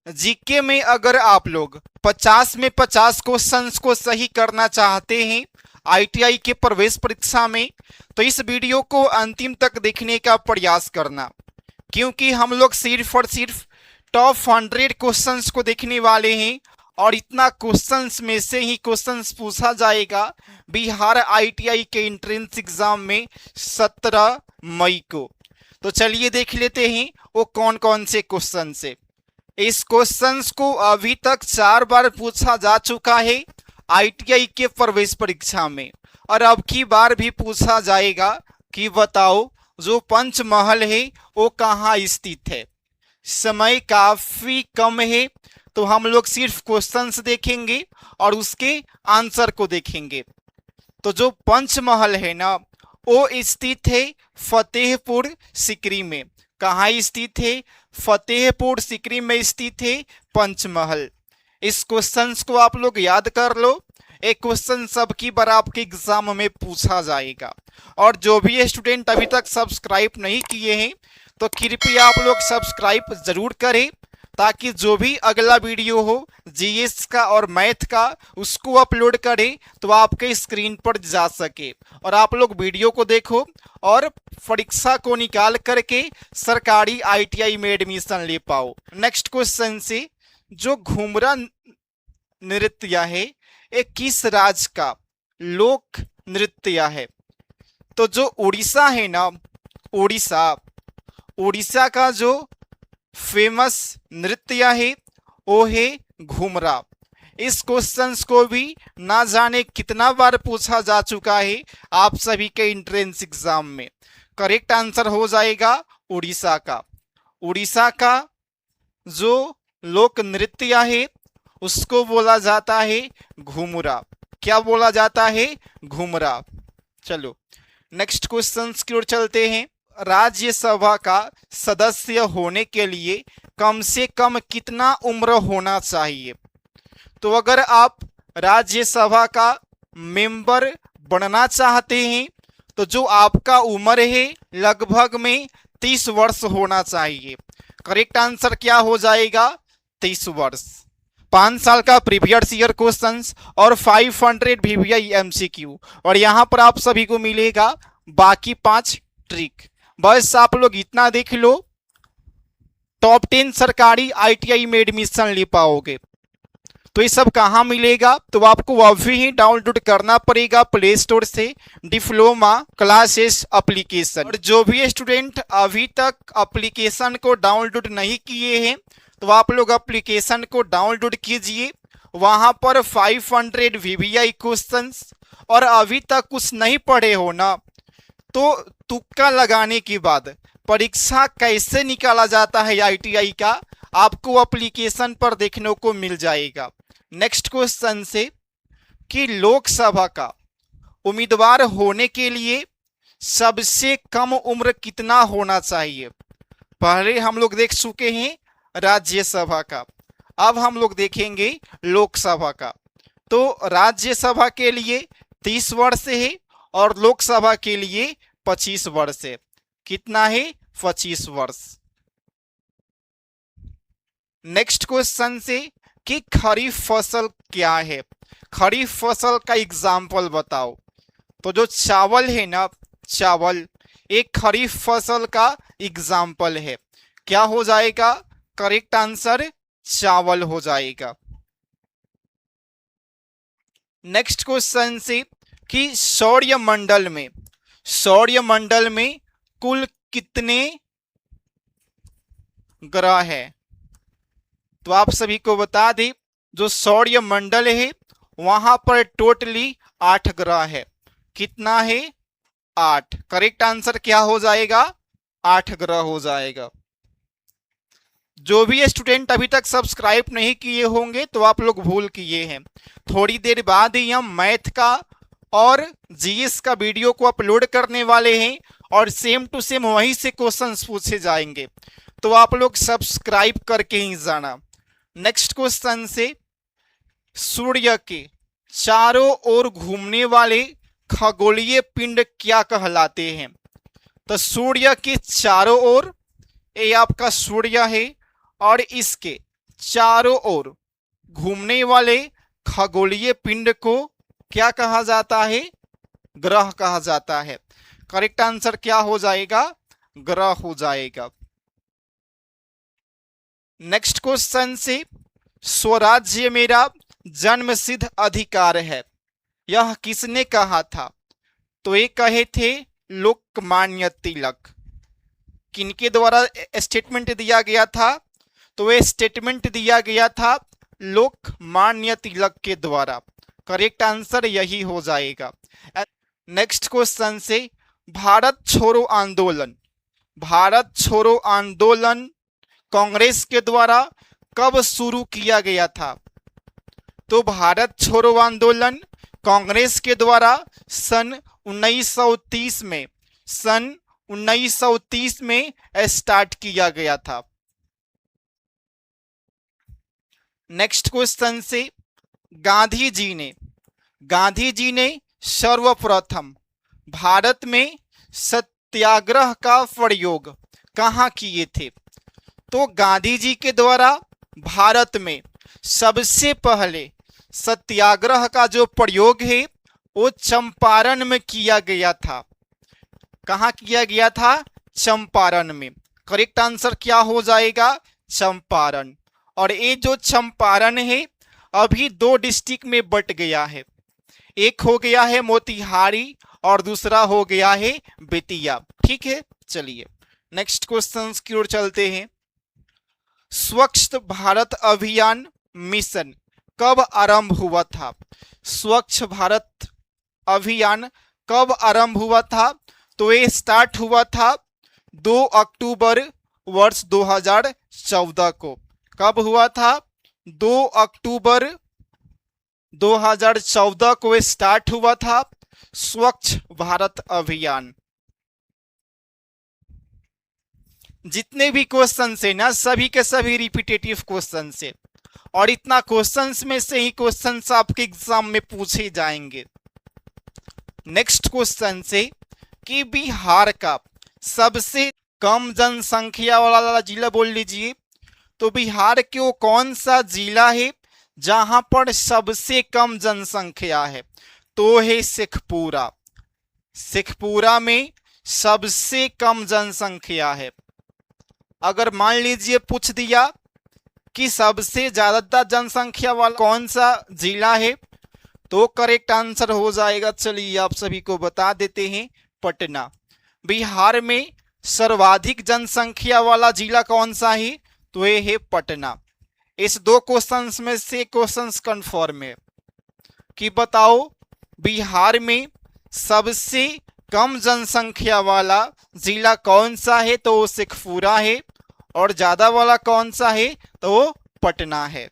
GK में अगर आप लोग 50 में 50 क्वेश्चंस को सही करना चाहते हैं आईटीआई के प्रवेश परीक्षा में, तो इस वीडियो को अंतिम तक देखने का प्रयास करना, क्योंकि हम लोग सिर्फ और सिर्फ टॉप 100 क्वेश्चंस को देखने वाले हैं और इतना क्वेश्चंस में से ही क्वेश्चंस पूछा जाएगा बिहार आईटीआई के एंट्रेंस एग्जाम में 17 मई को। तो चलिए देख लेते हैं वो कौन कौन से क्वेश्चन है। इस क्वेश्चंस को अभी तक 4 बार पूछा जा चुका है आईटीआई के प्रवेश परीक्षा में, और अब की बार भी पूछा जाएगा कि बताओ जो पंचमहल है वो कहाँ स्थित है। समय काफी कम है, तो हम लोग सिर्फ क्वेश्चंस देखेंगे और उसके आंसर को देखेंगे। तो जो पंचमहल है ना, वो स्थित है फतेहपुर सीकरी में। कहाँ स्थित है? फतेहपुर सीकरी में स्थित है पंचमहल। इस क्वेश्चंस को आप लोग याद कर लो, एक क्वेश्चन सबकी बार आपके एग्जाम में पूछा जाएगा। और जो भी स्टूडेंट अभी तक सब्सक्राइब नहीं किए हैं तो कृपया आप लोग सब्सक्राइब जरूर करें, ताकि जो भी अगला वीडियो हो जीएस का और मैथ का उसको अपलोड करें तो आपके स्क्रीन पर जा सके और आप लोग वीडियो को देखो और परीक्षा को निकाल करके सरकारी आईटीआई में एडमिशन ले पाओ। नेक्स्ट क्वेश्चन से, जो घुमरा नृत्य है ये किस राज्य का लोक नृत्य है? तो जो उड़ीसा है ना, उड़ीसा का जो फेमस नृत्य है वो है घुमरा। इस क्वेश्चंस को भी ना जाने कितना बार पूछा जा चुका है आप सभी के एंट्रेंस एग्जाम में। करेक्ट आंसर हो जाएगा उड़ीसा का। उड़ीसा का जो लोक नृत्य है उसको बोला जाता है घुमरा। क्या बोला जाता है? घुमरा। चलो नेक्स्ट क्वेश्चन की ओर चलते हैं। राज्यसभा का सदस्य होने के लिए कम से कम कितना उम्र होना चाहिए? तो अगर आप राज्यसभा का मेंबर बनना चाहते हैं तो जो आपका उम्र है लगभग में 30 वर्ष होना चाहिए। करेक्ट आंसर क्या हो जाएगा? 30 वर्ष। 5 साल का प्रीवियस ईयर क्वेश्चंस और 500 वीवीआई एमसीक्यू, और यहाँ पर आप सभी को मिलेगा बाकी 5 ट्रिक। बस आप लोग इतना देख लो, टॉप 10 सरकारी आईटीआई में एडमिशन ले पाओगे। तो ये सब कहाँ मिलेगा? तो आपको अभी ही डाउनलोड करना पड़ेगा प्ले स्टोर से डिप्लोमा क्लासेस एप्लीकेशन। और जो भी स्टूडेंट अभी तक एप्लीकेशन को डाउनलोड नहीं किए हैं तो आप लोग एप्लीकेशन को डाउनलोड कीजिए। वहां पर 500 वीवीआई क्वेश्चंस, और अभी तक कुछ नहीं पढ़े हो ना तो तुक्का लगाने के बाद परीक्षा कैसे निकाला जाता है आईटीआई का आपको एप्लीकेशन पर देखने को मिल जाएगा। नेक्स्ट क्वेश्चन से, कि लोकसभा का उम्मीदवार होने के लिए सबसे कम उम्र कितना होना चाहिए? पहले हम लोग देख चुके हैं राज्यसभा का, अब हम लोग देखेंगे लोकसभा का। तो राज्यसभा के लिए 30 वर्ष है और लोकसभा के लिए 25 वर्ष है। कितना है? 25 वर्ष। नेक्स्ट क्वेश्चन से, कि खरीफ फसल क्या है? खरीफ फसल का एग्जाम्पल बताओ। तो जो चावल है ना, चावल एक खरीफ फसल का एग्जाम्पल है। क्या हो जाएगा? करेक्ट आंसर चावल हो जाएगा। नेक्स्ट क्वेश्चन से, कि सौरमंडल में कुल कितने ग्रह है? तो आप सभी को बता दें, जो सौरमंडल है वहां पर टोटली 8 ग्रह है। कितना है? 8। करेक्ट आंसर क्या हो जाएगा? 8 ग्रह हो जाएगा। जो भी स्टूडेंट अभी तक सब्सक्राइब नहीं किए होंगे तो आप लोग भूल किए हैं। थोड़ी देर बाद ही हम मैथ का और जीएस का वीडियो को अपलोड करने वाले हैं और सेम टू सेम वहीं से क्वेश्चंस पूछे जाएंगे, तो आप लोग सब्सक्राइब करके ही जाना। नेक्स्ट क्वेश्चन से, सूर्य के चारों ओर घूमने वाले खगोलीय पिंड क्या कहलाते हैं? तो सूर्य के चारों ओर, ये आपका सूर्य है और इसके चारों ओर घूमने वाले खगोलीय पिंड को क्या कहा जाता है? ग्रह कहा जाता है। करेक्ट आंसर क्या हो जाएगा? ग्रह हो जाएगा। नेक्स्ट क्वेश्चन से, स्वराज्य मेरा जन्मसिद्ध अधिकार है, यह किसने कहा था? तो ये कहे थे लोकमान्य तिलक। किनके द्वारा स्टेटमेंट दिया गया था? तो ये स्टेटमेंट दिया गया था लोकमान्य तिलक के द्वारा। करेक्ट आंसर यही हो जाएगा। नेक्स्ट क्वेश्चन से, भारत छोड़ो आंदोलन, भारत छोड़ो आंदोलन कांग्रेस के द्वारा कब शुरू किया गया था? तो भारत छोड़ो आंदोलन कांग्रेस के द्वारा सन 1930 में, सन 1930 में स्टार्ट किया गया था। नेक्स्ट क्वेश्चन से, गांधी जी ने सर्वप्रथम भारत में सत्याग्रह का प्रयोग कहाँ किए थे? तो गांधी जी के द्वारा भारत में सबसे पहले सत्याग्रह का जो प्रयोग है वो चंपारण में किया गया था। कहाँ किया गया था? चंपारण में। करेक्ट आंसर क्या हो जाएगा? चंपारण। और ये जो चंपारण है अभी 2 डिस्ट्रिक्ट में बट गया है, एक हो गया है मोतिहारी और दूसरा हो गया है बेतिया। ठीक है, चलिए नेक्स्ट क्वेश्चन की ओर चलते हैं। स्वच्छ भारत अभियान मिशन कब आरंभ हुआ था? स्वच्छ भारत अभियान कब आरंभ हुआ था? तो ये स्टार्ट हुआ था 2 अक्टूबर वर्ष 2014 को। कब हुआ था? 2 अक्टूबर 2014 को स्टार्ट हुआ था स्वच्छ भारत अभियान। जितने भी क्वेश्चन है ना, सभी के सभी रिपीटेटिव क्वेश्चन से, और इतना क्वेश्चंस में से ही क्वेश्चंस आपके एग्जाम में पूछे जाएंगे। नेक्स्ट क्वेश्चन से, कि बिहार का सबसे कम जनसंख्या वाला जिला बोल लीजिए। तो बिहार के वो कौन सा जिला है जहां पर सबसे कम जनसंख्या है? तो है शेखपुरा। शेखपुरा में सबसे कम जनसंख्या है। अगर मान लीजिए पूछ दिया कि सबसे ज्यादा जनसंख्या वाला कौन सा जिला है, तो करेक्ट आंसर हो जाएगा, चलिए आप सभी को बता देते हैं, पटना। बिहार में सर्वाधिक जनसंख्या वाला जिला कौन सा है? तो ये है पटना। इस 2 क्वेश्चंस में से क्वेश्चंस कंफर्म है कि बताओ बिहार में सबसे कम जनसंख्या वाला जिला कौन सा है? तो वो शेखपुरा है। और ज्यादा वाला कौन सा है? तो वो पटना है।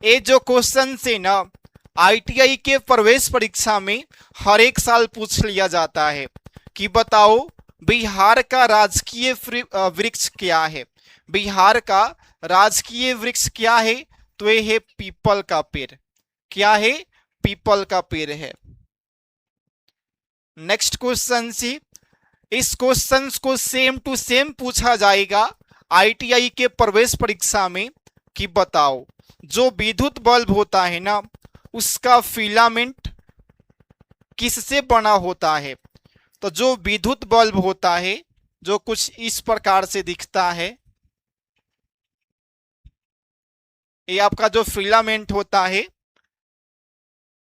ये जो क्वेश्चन से ना ITI के प्रवेश परीक्षा में हर एक साल पूछ लिया जाता है कि बताओ बिहार का राजकीय वृक्ष क्या है? बिहार का राजकीय वृक्ष क्या है? तो ये है पीपल का पेड़। क्या है? पीपल का पेड़ है। नेक्स्ट क्वेश्चन से, इस क्वेश्चन को सेम टू सेम पूछा जाएगा ITI के प्रवेश परीक्षा में कि बताओ जो विद्युत बल्ब होता है ना, उसका फिलामेंट किससे बना होता है? तो जो विद्युत बल्ब होता है जो कुछ इस प्रकार से दिखता है, ये आपका जो फिलामेंट होता है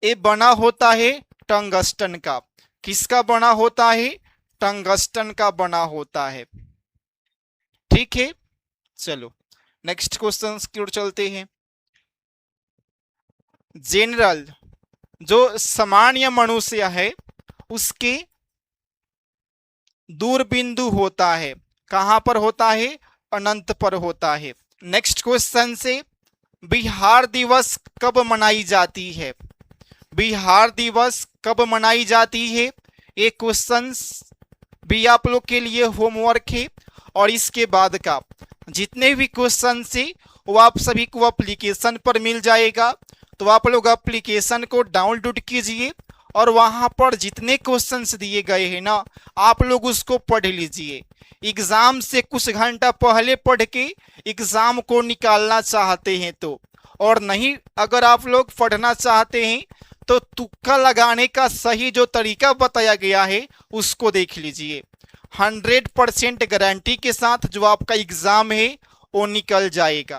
ये बना होता है टंगस्टन का। किसका बना होता है? टंगस्टन का बना होता है। ठीक है, चलो नेक्स्ट क्वेश्चन की ओर चलते हैं। जनरल जो सामान्य मनुष्य है उसके दूर बिंदु होता है, कहां पर होता है? अनंत पर होता है। नेक्स्ट क्वेश्चन से, बिहार दिवस कब मनाई जाती है? बिहार दिवस कब मनाई जाती है? ये क्वेश्चंस भी आप लोग के लिए होमवर्क है। और इसके बाद का जितने भी क्वेश्चन है वो आप सभी को एप्लीकेशन पर मिल जाएगा। तो आप लोग एप्लीकेशन को डाउनलोड कीजिए और वहां पर जितने क्वेश्चंस दिए गए हैं ना, आप लोग उसको पढ़ लीजिए। एग्जाम से कुछ घंटा पहले पढ़ के एग्जाम को निकालना चाहते हैं तो, और नहीं अगर आप लोग पढ़ना चाहते हैं तो तुक्का लगाने का सही जो तरीका बताया गया है उसको देख लीजिए। 100% गारंटी के साथ जो आपका एग्जाम है वो निकल जाएगा।